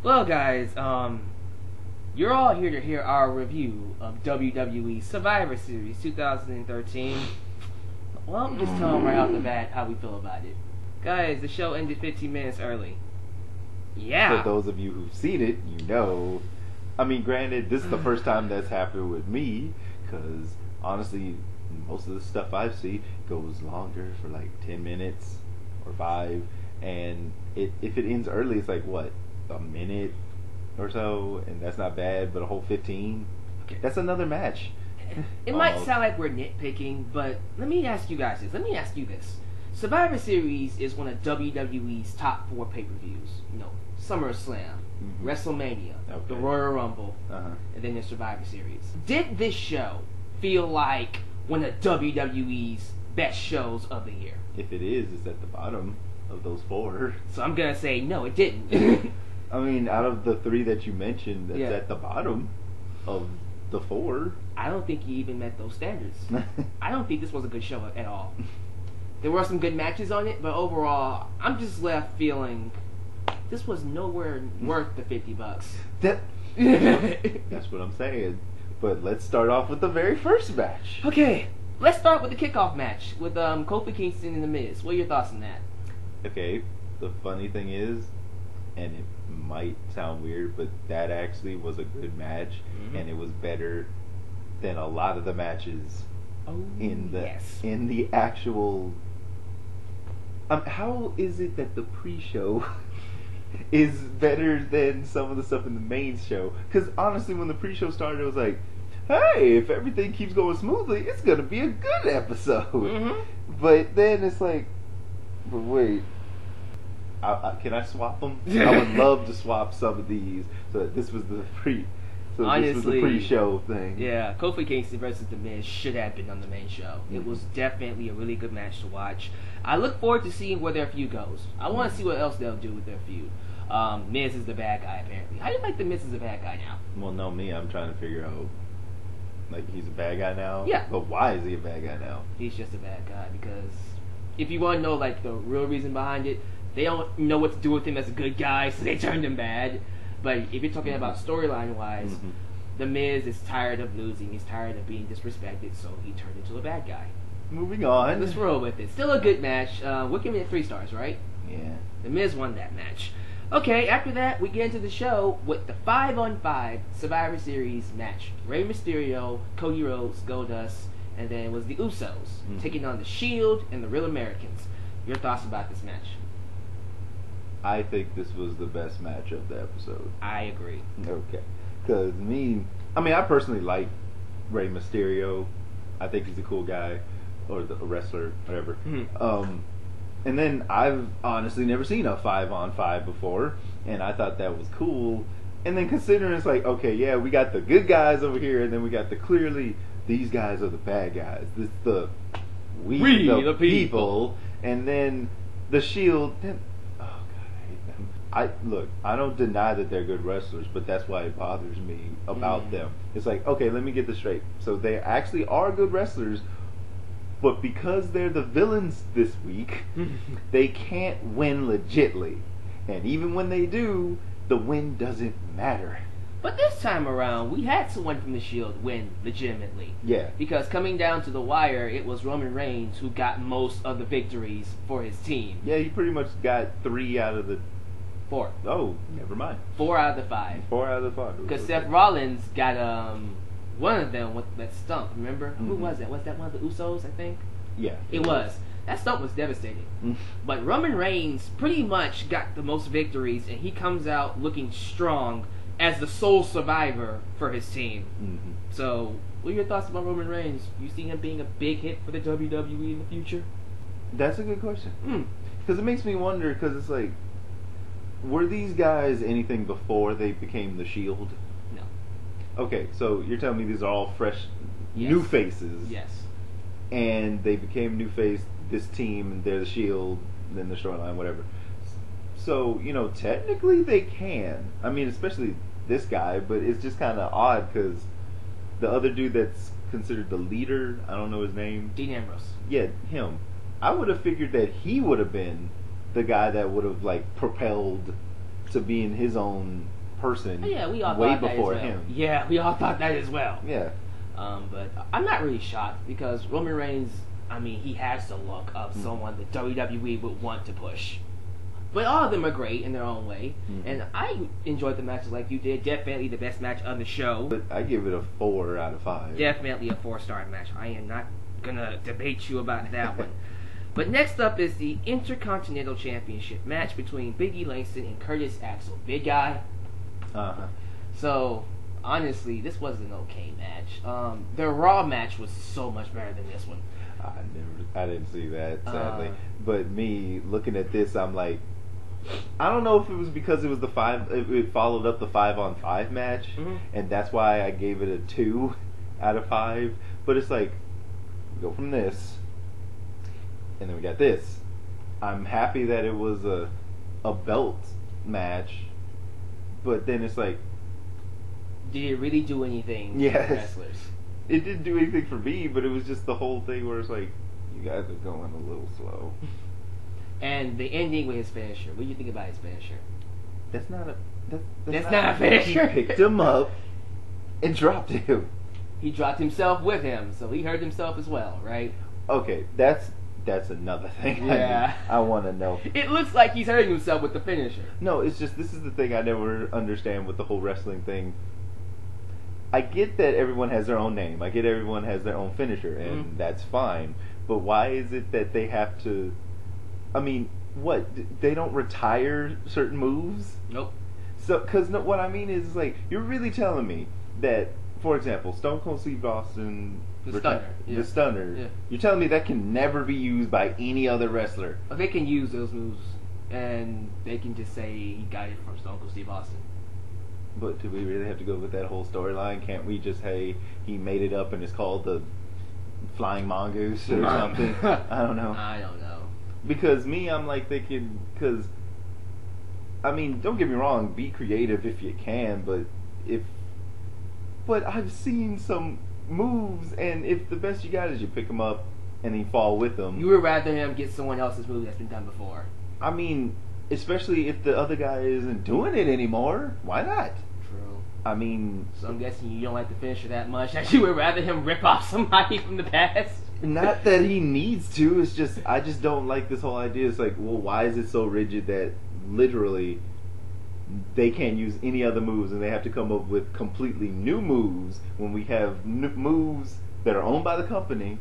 Well, guys, you're all here to hear our review of WWE Survivor Series 2013. Well, I'm just telling right off the bat how we feel about it. Guys, the show ended 15 minutes early. Yeah. For those of you who've seen it, you know. I mean, granted, this is the first time that's happened with me, because honestly, most of the stuff I've seen goes longer for like 10 minutes or 5, and if it ends early, it's like, what, a minute or so, and that's not bad, but a whole 15? Okay. That's another match. It might sound like we're nitpicking, but let me ask you guys this. Let me ask you this. Survivor Series is one of WWE's top 4 pay-per-views. You know, SummerSlam, WrestleMania, the Royal Rumble, and then the Survivor Series. Did this show feel like one of WWE's best shows of the year? If it is, it's at the bottom of those 4. So I'm going to say no, it didn't. I mean, out of the 3 that you mentioned, that's at the bottom of the 4. I don't think he even met those standards. I don't think this was a good show at all. There were some good matches on it, but overall, I'm just left feeling this was nowhere worth the $50. That's what I'm saying. But let's start off with the very first match. Okay, let's start with the kickoff match with Kofi Kingston and The Miz. What are your thoughts on that? Okay, the funny thing is, and it might sound weird, but that actually was a good match, and it was better than a lot of the matches in the actual. How is it that the pre-show is better than some of the stuff in the main show? Because honestly, when the pre-show started, it was like, hey, if everything keeps going smoothly, it's gonna be a good episode. But then it's like, but wait, can I swap them? I would love to swap some of these. So this was the this was the pre-show thing. Yeah, Kofi Kingston versus The Miz should have been on the main show. It was definitely a really good match to watch. I look forward to seeing where their feud goes. I want to see what else they'll do with their feud. Miz is the bad guy, apparently. How do you like The Miz is the bad guy now? Well, no, I'm trying to figure out, like, he's a bad guy now? Yeah. But why is he a bad guy now? He's just a bad guy because if you want to know, like, the real reason behind it, they don't know what to do with him as a good guy, so they turned him bad. But if you're talking about storyline-wise, The Miz is tired of losing. He's tired of being disrespected, so he turned into a bad guy. Moving on. Let's roll with it. Still a good match. We're giving it 3 stars, right? Yeah. The Miz won that match. Okay, after that, we get into the show with the 5-on-5 Survivor Series match. Rey Mysterio, Cody Rhodes, Goldust, and then it was the Usos taking on The Shield and the Real Americans. Your thoughts about this match? I think this was the best match of the episode. I agree. Okay. Because I personally like Rey Mysterio. I think he's a cool guy. Or a wrestler, whatever. And then I've honestly never seen a 5-on-5 before. And I thought that was cool. And then considering it's like, okay, yeah, we got the good guys over here. And then we got clearly, these guys are the bad guys. This is we the people. And then the Shield... I don't deny that they're good wrestlers, but that's why it bothers me about them. It's like, okay, let me get this straight. So they actually are good wrestlers, but because they're the villains this week, they can't win legitly. And even when they do, the win doesn't matter. But this time around, we had someone from the Shield win legitimately. Yeah. Because coming down to the wire, it was Roman Reigns who got most of the victories for his team. Yeah, he pretty much got 3 out of the 4. Oh, never mind. 4 out of the 5. 4 out of the 5. Because Seth Rollins got one of them with that stump. Remember who was that? Was that one of the Usos? I think. Yeah, it was. That stump was devastating. But Roman Reigns pretty much got the most victories, and he comes out looking strong as the sole survivor for his team. So, what are your thoughts about Roman Reigns? You see him being a big hit for the WWE in the future? That's a good question. Because it makes me wonder. Because it's like, were these guys anything before they became the Shield? No. Okay, so you're telling me these are all fresh, new faces. Yes. And they became new face, this team, and they're the Shield, and then the storyline, whatever. So, technically they can. I mean, especially this guy, but it's just kind of odd because the other dude that's considered the leader, I don't know his name. Dean Ambrose. Yeah, him. I would have figured that he would have been the guy that would have, propelled to being his own person. Oh, yeah, we all way thought that before as well. him. Yeah, we all thought that as well. Yeah. But I'm not really shocked because Roman Reigns, I mean, he has the look of someone that WWE would want to push. But all of them are great in their own way. And I enjoyed the matches like you did. Definitely the best match on the show. But I give it a 4 out of 5. Definitely a 4-star match. I am not going to debate you about that one. But next up is the Intercontinental Championship match between Big E Langston and Curtis Axel. Big guy. So, honestly, this was an okay match. The Raw match was so much better than this one. I didn't see that, sadly. But me looking at this, I'm like, I don't know if it was because it was it followed up the 5-on-5 match, and that's why I gave it a 2 out of 5. But it's like, we go from this, and then we got this. I'm happy that it was a belt match, but then it's like, did it really do anything yes, for the wrestlers? It didn't do anything for me, but it was just the whole thing where it's like, you guys are going a little slow. And the ending with his finisher. What do you think about his finisher? That's not a finisher. He picked him up and dropped him. He dropped himself with him, so he hurt himself as well, right? Okay, that's another thing. Yeah. I want to know. It looks like he's hurting himself with the finisher. No, it's just, this is the thing I never understand with the whole wrestling thing. I get that everyone has their own name. I get everyone has their own finisher, and that's fine. But why is it that they have to... I mean, what? They don't retire certain moves? Nope. So, because what I mean is, like, you're really telling me that, for example, Stone Cold Steve Austin... The stunner. Yeah. The stunner. Yeah. You're telling me that can never be used by any other wrestler? Well, they can use those moves, and they can just say he got it from Stone Cold Steve Austin. But do we really have to go with that whole storyline? Can't we just say he made it up and it's called the Flying Mongoose or something? I don't know. I don't know. Because I'm like thinking, because, I mean, don't get me wrong, be creative if you can, but I've seen some moves, and if the best you got is you pick them up and then fall with them. You would rather him get someone else's move that's been done before. I mean, especially if the other guy isn't doing it anymore, why not? True. I mean... So I'm guessing you don't like the finisher that much, that you would rather him rip off somebody from the past? Not that he needs to, it's just, I just don't like this whole idea. It's like, well, why is it so rigid that literally they can't use any other moves and they have to come up with completely new moves when we have moves that are owned by the company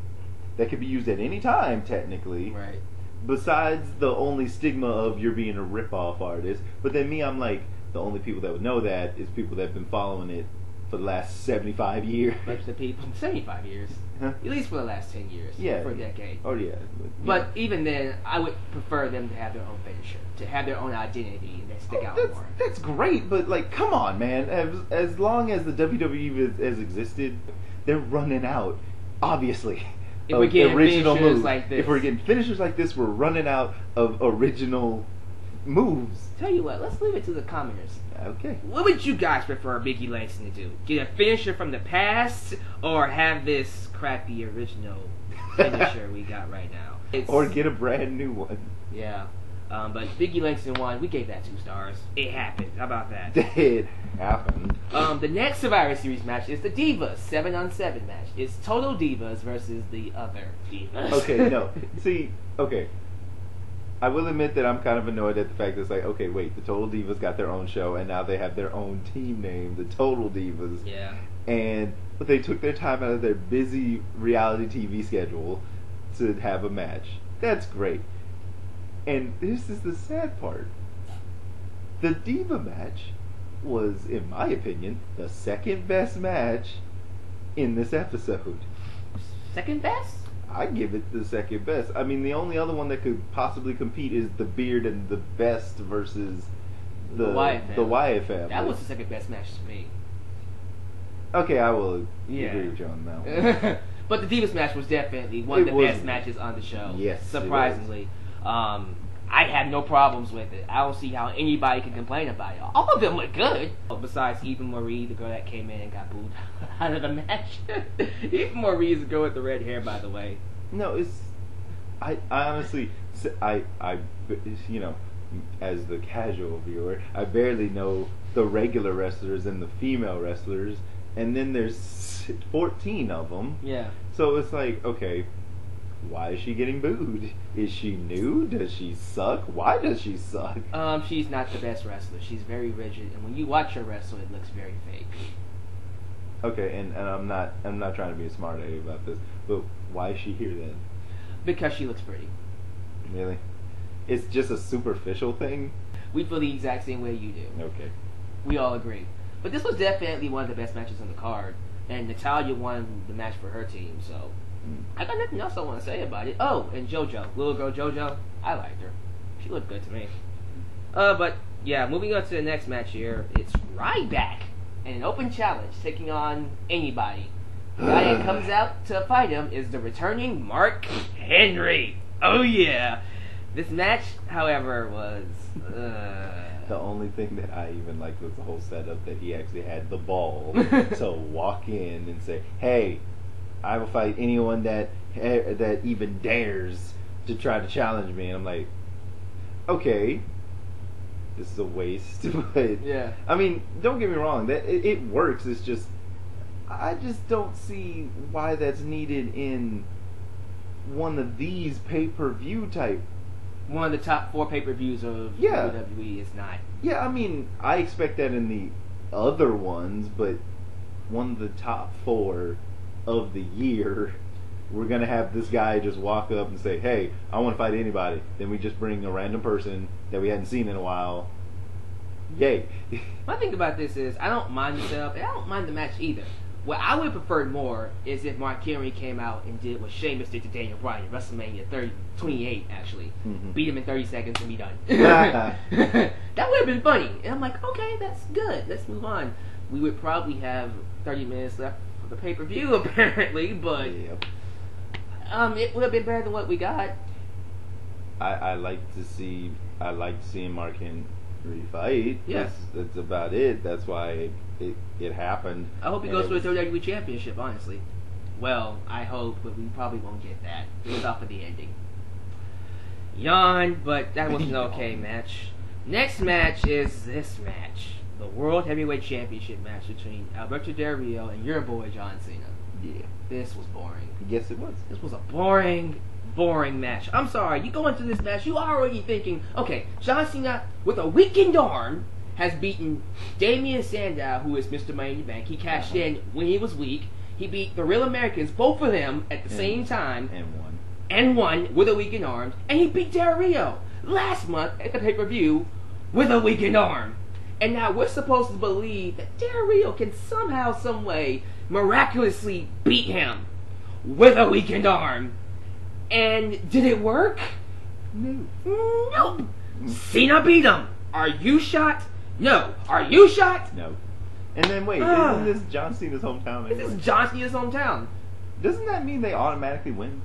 that can be used at any time, technically. Right. Besides the only stigma of you're being a rip-off artist. But then me, I'm like, the only people that would know that is people that have been following it for the last 75 years. Bunch of people, 75 years. Huh? At least for the last 10 years. Yeah. For a decade. Oh, yeah. But even then, I would prefer them to have their own finisher, to have their own identity and stick out more. That's great, but, like, come on, man. As long as the WWE has existed, they're running out, obviously. If we're getting original finishers moves. like this. If we're getting finishers like this, we're running out of original moves. Tell you what, let's leave it to the commenters. Okay. What would you guys prefer Big E Langston to do? Get a finisher from the past, or have this crappy original finisher we got right now? Or get a brand new one. Yeah. But Big E Langston won. We gave that 2 stars. It happened. How about that? It happened. The next Survivor Series match is the Divas 7-on-7 match. It's Total Divas versus the other Divas. Okay, no. See, okay. I will admit that I'm kind of annoyed at the fact that it's like, okay, wait, the Total Divas got their own show, and now they have their own team name, the Total Divas. Yeah. But they took their time out of their busy reality TV schedule to have a match. That's great. And this is the sad part. The Diva match was, in my opinion, the second best match in this episode. Second best? I give it the second best. I mean, the only other one that could possibly compete is the Beard and the Best versus the Wyatt family. That was the second best match to me. Okay, I will agree with you on that one. But the Divas match was definitely one of the best matches on the show. Yes, surprisingly. I had no problems with it. I don't see how anybody can complain about it. All of them look good. Besides Eva Marie, the girl that came in and got booed out of the match. Eva Marie is the girl with the red hair, by the way. No, it's... I honestly... I you know, as the casual viewer, I barely know the regular wrestlers and the female wrestlers, and then there's 14 of them. Yeah. So it's like, okay, why is she getting booed? Is she new? Does she suck? Why does she suck? She's not the best wrestler. She's very rigid, and when you watch her wrestle, it looks very fake. Okay, and I'm not trying to be a smart aleck about this, but why is she here then? Because she looks pretty. Really? It's just a superficial thing? We feel the exact same way you do. Okay. We all agree. But this was definitely one of the best matches on the card, and Natalya won the match for her team, so I got nothing else I want to say about it. Oh, and Jojo. Little girl Jojo, I liked her. She looked good to me. But, yeah, moving on to the next match here, it's Ryback and an open challenge taking on anybody. The guy that comes out to fight him is the returning Mark Henry. Oh, yeah. This match, however, was... The only thing that I even liked was the whole setup that he actually had the ball to walk in and say, hey, I will fight anyone that even dares to try to challenge me. And I'm like, okay, this is a waste. But yeah. I mean, don't get me wrong, that it works. It's just, I just don't see why that's needed in one of these pay-per-view type. One of the top 4 pay-per-views of WWE is not. Yeah, I mean, I expect that in the other ones, but one of the top 4 of the year, we're going to have this guy just walk up and say, hey, I want to fight anybody. Then we just bring a random person that we hadn't seen in a while. Yay. My thing about this is, I don't mind the setup, and I don't mind the match either. What I would have preferred more is if Mark Henry came out and did what Sheamus did to Daniel Bryan at WrestleMania 28, actually. Mm-hmm. Beat him in 30 seconds and be done. That would have been funny. And I'm like, okay, that's good. Let's move on. We would probably have 30 minutes left for the pay-per-view, apparently, but it would have been better than what we got. I like seeing Mark Henry fight. Yeah. That's about it. That's why it happened. I hope he goes for the WWE Championship, honestly. Well, I hope, but we probably won't get that. It was off of the ending. Yawn, but that was an okay match. Next match is this match. The World Heavyweight Championship match between Alberto Del Rio and your boy John Cena. Yeah. This was boring. Yes, it was. This was a boring match. I'm sorry. You go into this match, you already thinking, okay, John Cena with a weakened arm has beaten Damian Sandow, who is Mr. Money in the Bank. He cashed in when he was weak. He beat the Real Americans, both of them, at the same time. And won with a weakened arm. And he beat Del Rio last month at the pay-per-view with a weakened arm. And now we're supposed to believe that Del Rio can somehow, some way, miraculously beat him with a weakened arm. And did it work? No. Nope. Cena beat him. Are you shocked? No. Are you shocked? No. And then wait, isn't this John Cena's hometown anyway? This is John Cena's hometown. Doesn't that mean they automatically win?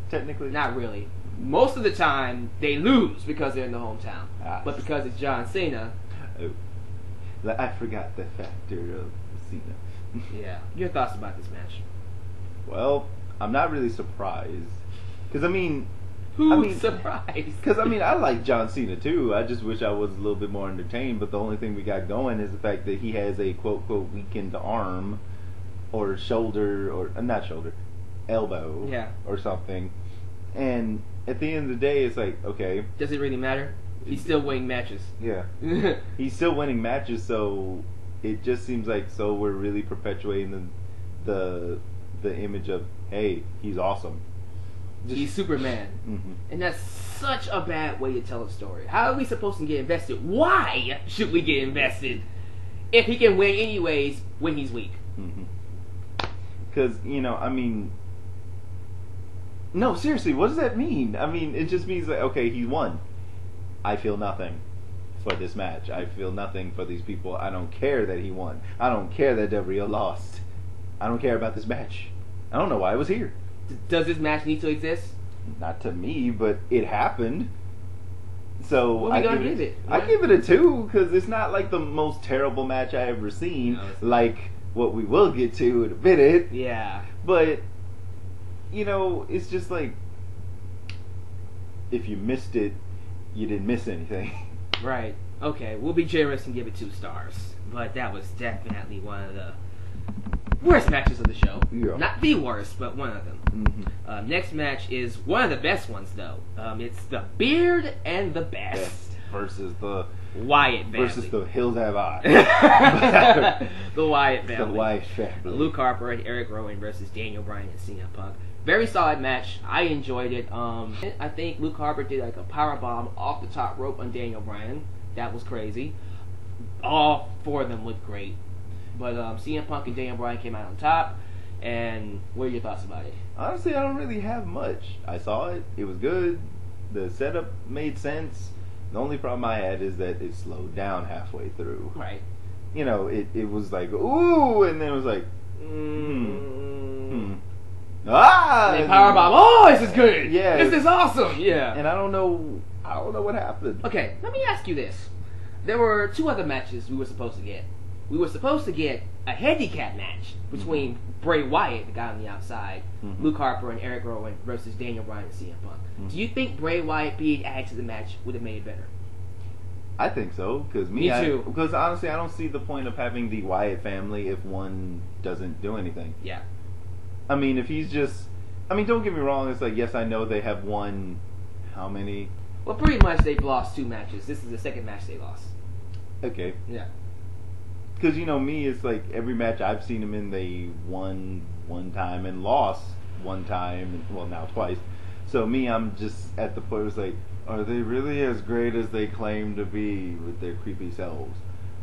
Technically? Not really. Most of the time, they lose because they're in the hometown. But because it's John Cena... Oh. I forgot the factor of Cena. Yeah. Your thoughts about this match? Well, I'm not really surprised. Because, Who's surprised? Because, I like John Cena, too. I just wish I was a little bit more entertained. But the only thing we got going is the fact that he has a quote-quote weakened arm or shoulder, or not shoulder, elbow or something. And at the end of the day, it's like, okay. Does it really matter? He's still winning matches. Yeah. He's still winning matches, so it just seems like we're really perpetuating the image of, hey, he's awesome. He's Superman. Mm-hmm. And that's such a bad way to tell a story. How are we supposed to get invested? Why should we get invested if he can win anyways when he's weak? Because, no, seriously, what does that mean? It just means that, okay, he won. I feel nothing for this match. I feel nothing for these people. I don't care that he won. I don't care that Del Rio lost. I don't care about this match. I don't know why it was here. Does this match need to exist? Not to me, but it happened. So what are we gonna give it? I give it a 2 because it's not like the most terrible match I ever seen. No, like what we will get to in a minute. Yeah. But it's just like if you missed it, you didn't miss anything. Right. Okay, we'll be generous and give it 2 stars. But that was definitely one of the worst matches of the show. Yeah. Not the worst, but one of them. Mm-hmm. Next match is one of the best ones, though. It's the Beard and the Best versus the Wyatt family. Versus the Hills Have Eyes. The Wyatt family. The Wyatt family. Luke Harper and Erick Rowan versus Daniel Bryan and CM Punk. Very solid match. I enjoyed it. I think Luke Harper did like a power bomb off the top rope on Daniel Bryan. That was crazy. All 4 of them looked great. But CM Punk and Daniel Bryan came out on top. And what are your thoughts about it? Honestly, I don't really have much. I saw it. It was good. The setup made sense. The only problem I had is that it slowed down halfway through. Right. You know, it was like, ooh, and then it was like, ah! And powerbomb. Oh, this is good. Yeah. This is awesome. Yeah. And I don't know what happened. Okay, let me ask you this. There were 2 other matches we were supposed to get. We were supposed to get a handicap match between Bray Wyatt, the guy on the outside, Luke Harper and Erick Rowan versus Daniel Bryan and CM Punk. Do you think Bray Wyatt being added to the match would have made it better? I think so, because Me too. Because honestly, I don't see the point of having the Wyatt family if one doesn't do anything. Yeah. I mean, if he's just, don't get me wrong. It's like, yes, I know they have won how many? Well, pretty much they've lost 2 matches. This is the second match they lost. Okay. Yeah. Because, me, it's like every match I've seen them in, they won one time and lost one time. Well, now twice. So me, I'm just at the point where it's like, are they really as great as they claim to be with their creepy selves?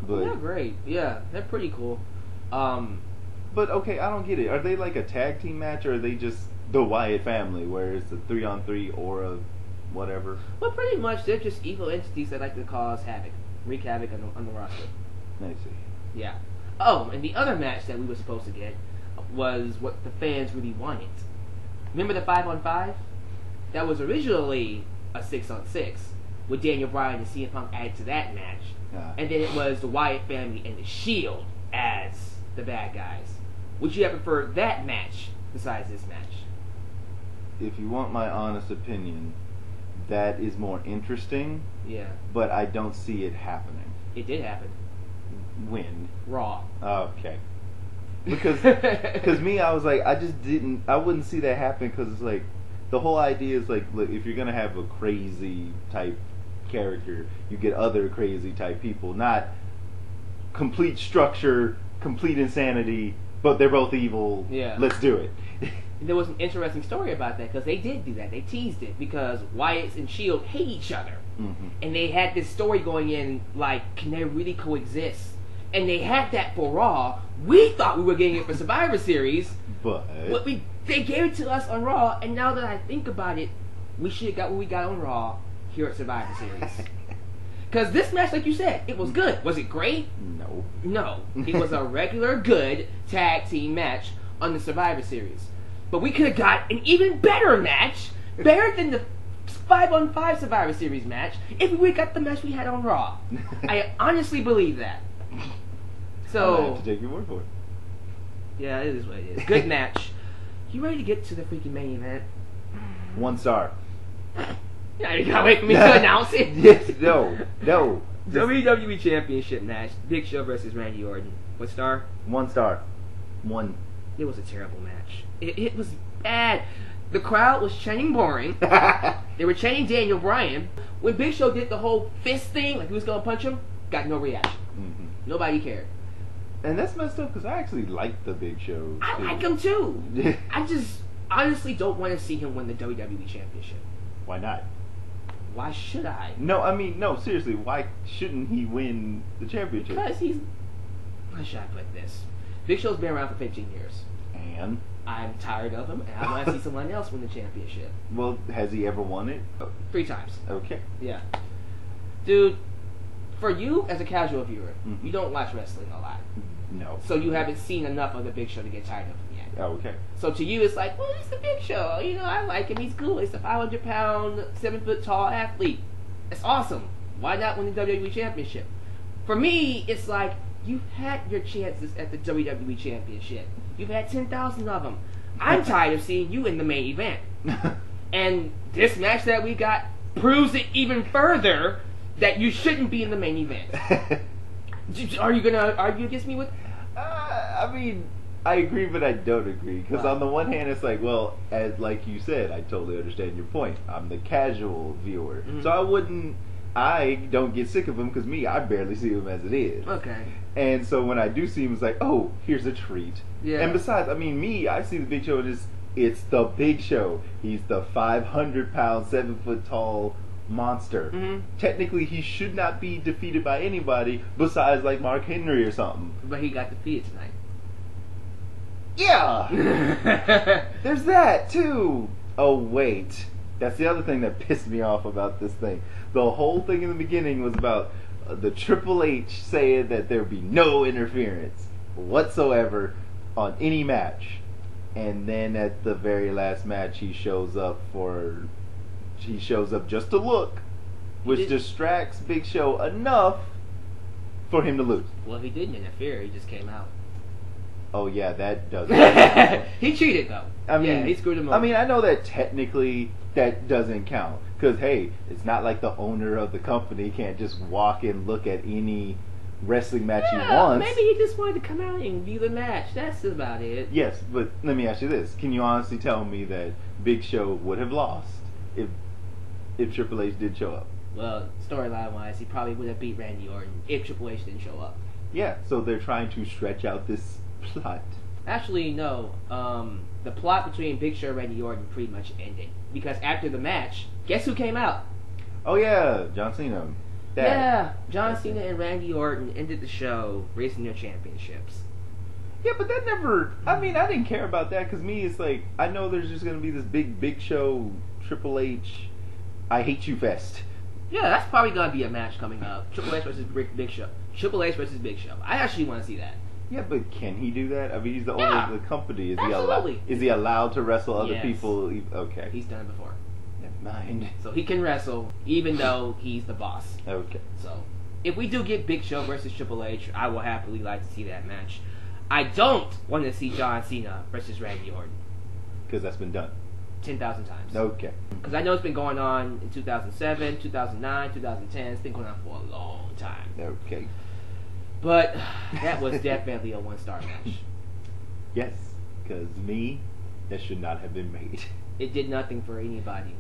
But they're great. Yeah, they're pretty cool. But, okay, I don't get it. Are they like a tag team match, or are they just the Wyatt family, where it's a 3-on-3 or a whatever? Well, pretty much they're just evil entities that like to cause havoc. Wreak havoc on the roster. I see. Yeah. Oh, and the other match that we were supposed to get was what the fans really wanted. Remember the 5-on-5? That was originally a 6-on-6 with Daniel Bryan and CM Punk added to that match. And then it was the Wyatt family and the Shield as the bad guys. Would you have preferred that match besides this match? If you want my honest opinion, that is more interesting. Yeah. But I don't see it happening. It did happen. When? Raw. Okay. Because me, I was like, I wouldn't see that happen, because it's like, the whole idea is like, look, if you're going to have a crazy type character, you get other crazy type people, not complete structure, complete insanity, but they're both evil. Yeah. Let's do it. There was an interesting story about that, because they did do that. They teased it, because Wyatt and Shield hate each other. And they had this story going in, like, can they really coexist? And they had that for Raw. We thought we were getting it for Survivor Series, but they gave it to us on Raw. And now that I think about it, we should have got what we got on Raw here at Survivor Series. Because this match, like you said, it was good. Was it great? No. It was a regular good tag team match on the Survivor Series. But we could have got an even better match, better than the 5-on-5 Survivor Series match, if we got the match we had on Raw. I honestly believe that. So I have to take your word for it. Yeah, it is what it is. Good match. You ready to get to the freaking main event? 1 star. Yeah, you gotta wait for me to announce it. Yes, no. WWE Championship match. Big Show versus Randy Orton. What star? 1 star. 1. It was a terrible match. It was bad. The crowd was chanting boring. They were chanting Daniel Bryan. When Big Show did the whole fist thing, like he was gonna punch him, got no reaction. Nobody cared. And that's messed up, because I actually like the Big Show. I like him too. I just honestly don't want to see him win the WWE Championship. Why not? Why should I? No, seriously, why shouldn't he win the championship? Because he's... How should I put this? Big Show's been around for 15 years. And? I'm tired of him, and I want to see someone else win the championship. Well, has he ever won it? 3 times. Okay. Yeah. Dude, for you, as a casual viewer, you don't watch wrestling a lot. No. So you haven't seen enough of the Big Show to get tired of him yet. Oh, okay. So to you, it's like, well, he's the Big Show. You know, I like him. He's cool. He's a 500-pound, 7-foot-tall athlete. It's awesome. Why not win the WWE Championship? For me, it's like, you've had your chances at the WWE Championship. You've had 10,000 of them. I'm tired of seeing you in the main event. And this match that we got proves it even further that you shouldn't be in the main event. Are you gonna argue against me with? I mean, I agree, but I don't agree. Because on the one hand, it's like, well, as like you said, I totally understand your point. I'm the casual viewer, so I don't get sick of him because I barely see him as it is. Okay. And so when I do see him, it's like, oh, here's a treat. Yeah. And besides, I mean, I see the Big Show as it's the Big Show. He's the 500-pound, 7-foot-tall monster. Technically, he should not be defeated by anybody besides like Mark Henry or something. But he got defeated tonight. Yeah. There's that too. Oh wait, that's the other thing that pissed me off about this thing. The whole thing in the beginning was about the Triple H saying that there be no interference whatsoever on any match, and then at the very last match he shows up just to look, which distracts Big Show enough for him to lose. Well, he didn't interfere. He just came out. Oh yeah, that does. He cheated though. I mean, he screwed him over. I mean, I know that technically that doesn't count because hey, it's not like the owner of the company can't just walk and look at any wrestling match he wants. Maybe he just wanted to come out and view the match. That's about it. Yes, but let me ask you this: can you honestly tell me that Big Show would have lost if Triple H did show up? Well, storyline wise, he probably would have beat Randy Orton if Triple H didn't show up. Yeah, so they're trying to stretch out this plot. Actually, no. The plot between Big Show and Randy Orton pretty much ended because after the match, guess who came out? Oh yeah, John Cena. Yeah, John Cena and Randy Orton ended the show, raising their championships. Yeah, but that never. I mean, I didn't care about that because it's like I know there's just gonna be this Big Show, Triple H, I hate you fest. Yeah, that's probably gonna be a match coming up. Triple H versus Big Show. Triple H versus Big Show. I actually want to see that. Yeah, but can he do that? I mean, he's the owner of the company. Absolutely. Is he allowed to wrestle other people? Okay. He's done it before. Never mind. So he can wrestle, even though he's the boss. Okay. So, if we do get Big Show versus Triple H, I will happily like to see that match. I don't want to see John Cena versus Randy Orton. Because that's been done. 10,000 times. Okay. Because I know it's been going on in 2007, 2009, 2010. It's been going on for a long time. Okay. But that was definitely a 1-star match. Yes, because that should not have been made. It did nothing for anybody.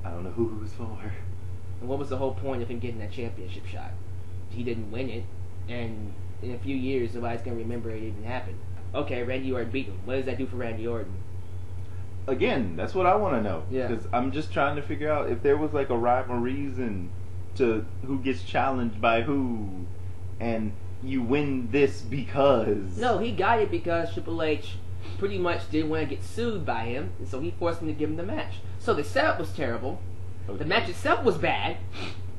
I don't know who it was for. And what was the whole point of him getting that championship shot? He didn't win it, and in a few years, nobody's going to remember it even happened. Okay, Randy Orton beat him. What does that do for Randy Orton? Again, that's what I want to know. Yeah. Because I'm just trying to figure out if there was like a rhyme or reason to who gets challenged by who, and you win this because... No, he got it because Triple H pretty much didn't want to get sued by him, and so he forced him to give him the match. So the setup was terrible, the match itself was bad,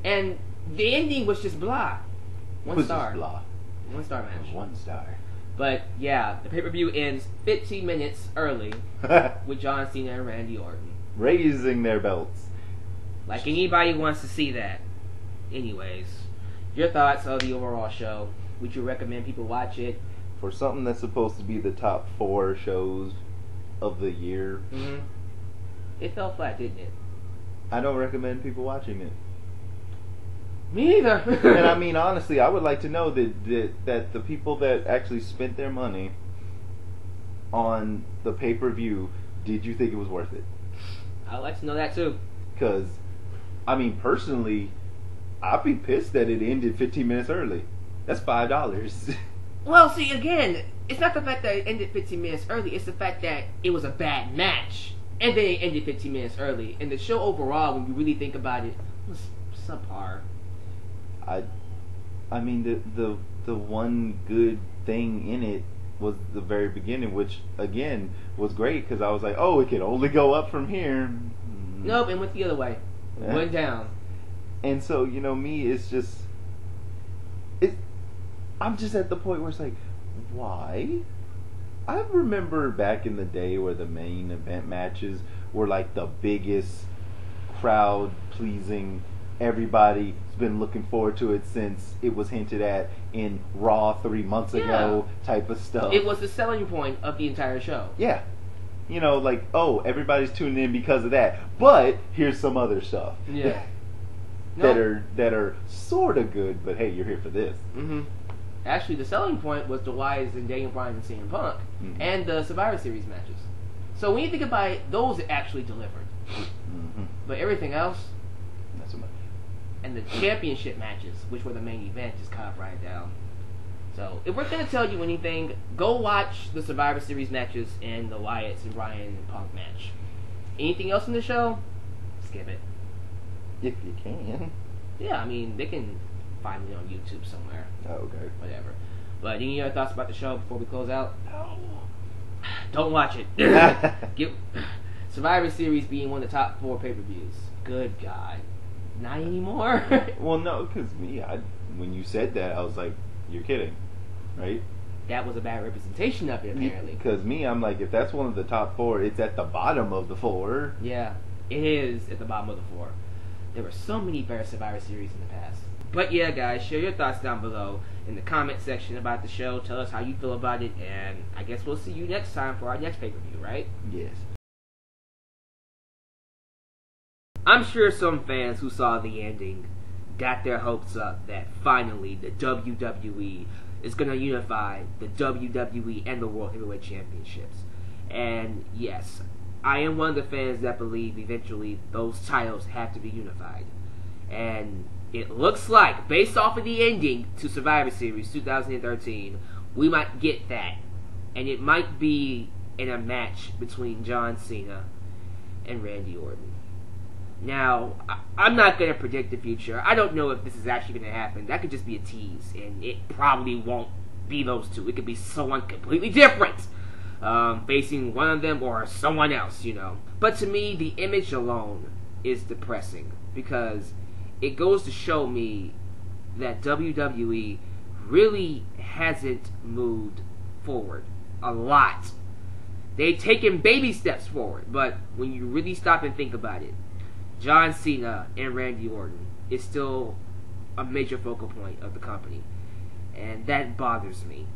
and the ending was just blah. 1 star. Just blah. 1-star match. 1 star. But yeah, the pay-per-view ends 15 minutes early with John Cena and Randy Orton raising their belts. Like anybody wants to see that. Anyways, your thoughts of the overall show? Would you recommend people watch it? For something that's supposed to be the top 4 shows of the year, it fell flat, didn't it? I don't recommend people watching it. Me either. And I mean, honestly, I would like to know that the people that actually spent their money on the pay-per-view, did you think it was worth it? I'd like to know that too. Because, I mean, personally, I'd be pissed that it ended 15 minutes early. That's $5. Well, see, again, it's not the fact that it ended 15 minutes early. It's the fact that it was a bad match. And then it ended 15 minutes early. And the show overall, when you really think about it, was subpar. I mean, the one good thing in it was the very beginning, which, again, was great. Because I was like, oh, it can only go up from here. Nope, it went the other way. It went down. And so, you know, me, it's just... I'm just at the point where it's like, why? I remember back in the day where the main event matches were like the biggest crowd pleasing. Everybody's been looking forward to it since it was hinted at in Raw 3 months ago type of stuff. It was the selling point of the entire show. Yeah. You know, like, oh, everybody's tuning in because of that. But here's some other stuff. Yeah. that are sort of good, but hey, you're here for this. Actually, the selling point was the Wyatts and Daniel Bryan and CM Punk, and the Survivor Series matches. So when you think about it, those actually delivered. But everything else, not so much. And the championship matches, which were the main event, just cut right down. So if we're gonna tell you anything, go watch the Survivor Series matches and the Wyatts and Bryan and Punk match. Anything else in the show, skip it. If you can. Yeah, I mean, they can find me on YouTube somewhere. Oh, okay. Whatever. But any other thoughts about the show before we close out? No. Don't watch it. Survivor Series being one of the top 4 pay-per-views. Good God. Not anymore? Well, no, because when you said that, I was like, you're kidding, right? That was a bad representation of it, apparently. Because I'm like, if that's one of the top 4, it's at the bottom of the 4. Yeah, it is at the bottom of the 4. There were so many better Survivor Series in the past. But yeah, guys, share your thoughts down below in the comment section about the show. Tell us how you feel about it, and I guess we'll see you next time for our next pay-per-view, right? Yes. I'm sure some fans who saw the ending got their hopes up that finally the WWE is going to unify the WWE and the World Heavyweight Championships. And yes, I am one of the fans that believe eventually those titles have to be unified. And it looks like, based off of the ending to Survivor Series 2013, we might get that. And it might be in a match between John Cena and Randy Orton. Now, I'm not going to predict the future. I don't know if this is actually going to happen. That could just be a tease, and it probably won't be those two. It could be someone completely different, facing one of them or someone else, you know. But to me, the image alone is depressing, because it goes to show me that WWE really hasn't moved forward a lot. They've taken baby steps forward, but when you really stop and think about it, John Cena and Randy Orton is still a major focal point of the company, and that bothers me,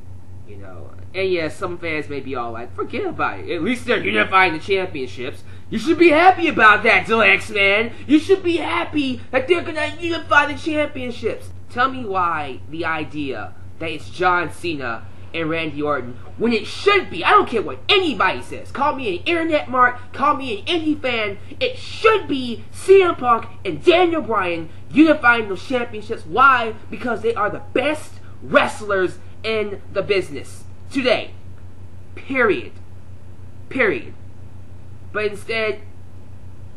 you know. And yes, some fans may be all like, forget about it, at least they're unifying the championships. You should be happy about that, Deluxe, man. You should be happy that they're gonna unify the championships. Tell me why the idea that it's John Cena and Randy Orton, when it should be, I don't care what anybody says, call me an internet mark, call me an indie fan, it should be CM Punk and Daniel Bryan unifying those championships. Why? Because they are the best wrestlers in the business today. Period. But instead,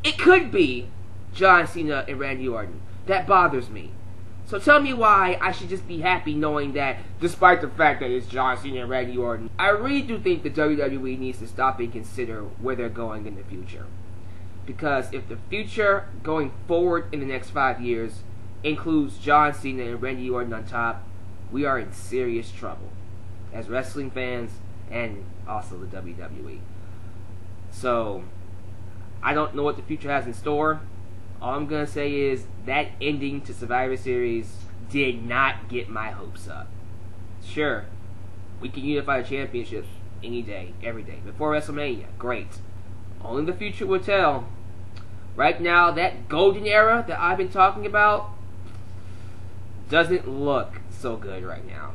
it could be John Cena and Randy Orton. That bothers me. So tell me why I should just be happy knowing that, despite the fact that it's John Cena and Randy Orton, I really do think the WWE needs to stop and consider where they're going in the future. Because if the future going forward in the next 5 years includes John Cena and Randy Orton on top, we are in serious trouble as wrestling fans and also the WWE. So, I don't know what the future has in store. All I'm going to say is that ending to Survivor Series did not get my hopes up. Sure, we can unify the championships any day, every day. Before WrestleMania, great. Only the future will tell. Right now, that golden era that I've been talking about doesn't look so good right now.